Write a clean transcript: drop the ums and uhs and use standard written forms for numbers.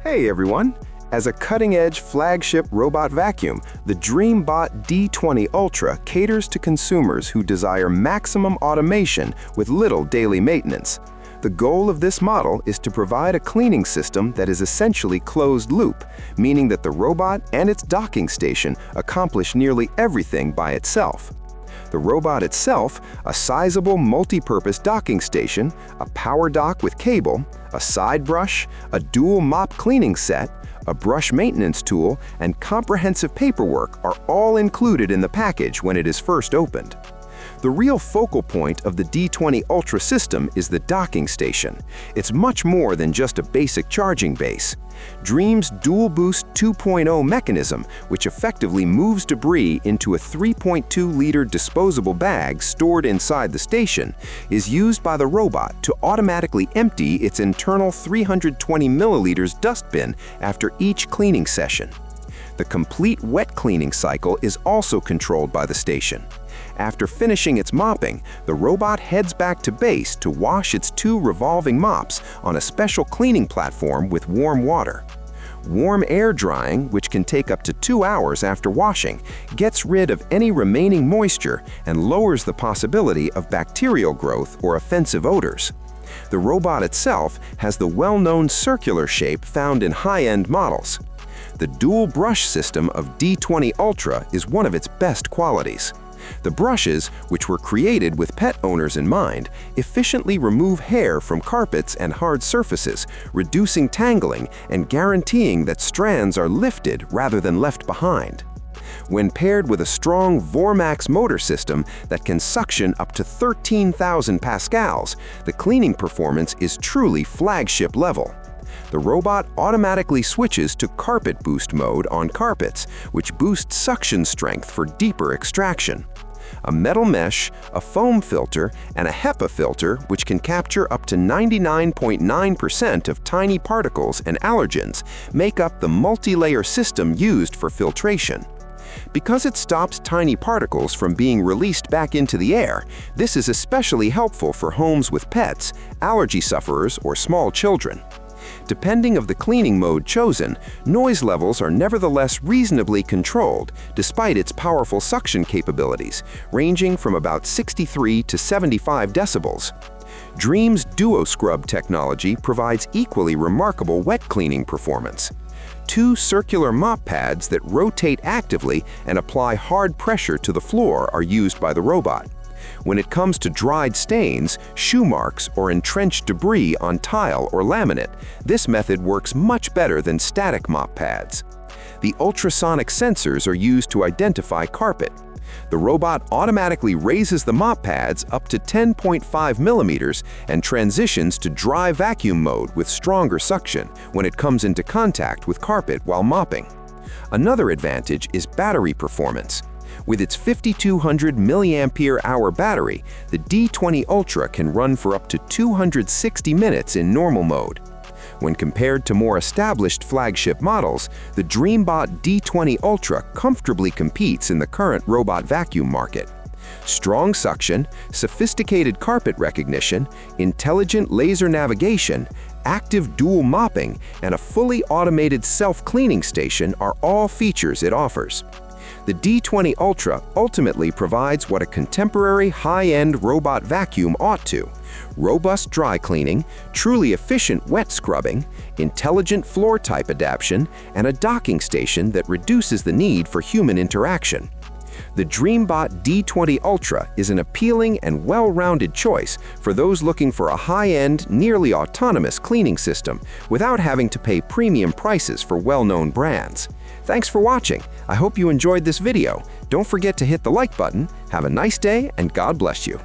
Hey everyone! As a cutting-edge flagship robot vacuum, the Dreame Bot D20 Ultra caters to consumers who desire maximum automation with little daily maintenance. The goal of this model is to provide a cleaning system that is essentially closed-loop, meaning that the robot and its docking station accomplish nearly everything by itself. The robot itself, a sizable multi-purpose docking station, a power dock with cable, a side brush, a dual mop cleaning set, a brush maintenance tool, and comprehensive paperwork are all included in the package when it is first opened. The real focal point of the D20 Ultra system is the docking station. It's much more than just a basic charging base. Dreame's Dual Boost 2.0 mechanism, which effectively moves debris into a 3.2-liter disposable bag stored inside the station, is used by the robot to automatically empty its internal 320 milliliters dustbin after each cleaning session. The complete wet cleaning cycle is also controlled by the station. After finishing its mopping, the robot heads back to base to wash its two revolving mops on a special cleaning platform with warm water. Warm air drying, which can take up to 2 hours after washing, gets rid of any remaining moisture and lowers the possibility of bacterial growth or offensive odors. The robot itself has the well-known circular shape found in high-end models. The dual brush system of D20 Ultra is one of its best qualities. The brushes, which were created with pet owners in mind, efficiently remove hair from carpets and hard surfaces, reducing tangling and guaranteeing that strands are lifted rather than left behind. When paired with a strong Vormax motor system that can suction up to 13,000 pascals, the cleaning performance is truly flagship level. The robot automatically switches to carpet boost mode on carpets, which boosts suction strength for deeper extraction. A metal mesh, a foam filter, and a HEPA filter, which can capture up to 99.9% of tiny particles and allergens, make up the multi-layer system used for filtration. Because it stops tiny particles from being released back into the air, this is especially helpful for homes with pets, allergy sufferers, or small children. Depending on the cleaning mode chosen, noise levels are nevertheless reasonably controlled despite its powerful suction capabilities, ranging from about 63 to 75 decibels. Dreame's Duo Scrub technology provides equally remarkable wet cleaning performance. Two circular mop pads that rotate actively and apply hard pressure to the floor are used by the robot. When it comes to dried stains, shoe marks, or entrenched debris on tile or laminate, this method works much better than static mop pads. The ultrasonic sensors are used to identify carpet. The robot automatically raises the mop pads up to 10.5 millimeters and transitions to dry vacuum mode with stronger suction when it comes into contact with carpet while mopping. Another advantage is battery performance. With its 5200 mAh battery, the D20 Ultra can run for up to 260 minutes in normal mode. When compared to more established flagship models, the Dreame Bot D20 Ultra comfortably competes in the current robot vacuum market. Strong suction, sophisticated carpet recognition, intelligent laser navigation, active dual mopping, and a fully automated self-cleaning station are all features it offers. The D20 Ultra ultimately provides what a contemporary high-end robot vacuum ought to: robust dry cleaning, truly efficient wet scrubbing, intelligent floor type adaptation, and a docking station that reduces the need for human interaction. The Dreame Bot D20 Ultra is an appealing and well-rounded choice for those looking for a high-end, nearly autonomous cleaning system without having to pay premium prices for well-known brands. Thanks for watching. I hope you enjoyed this video. Don't forget to hit the like button. Have a nice day, and God bless you.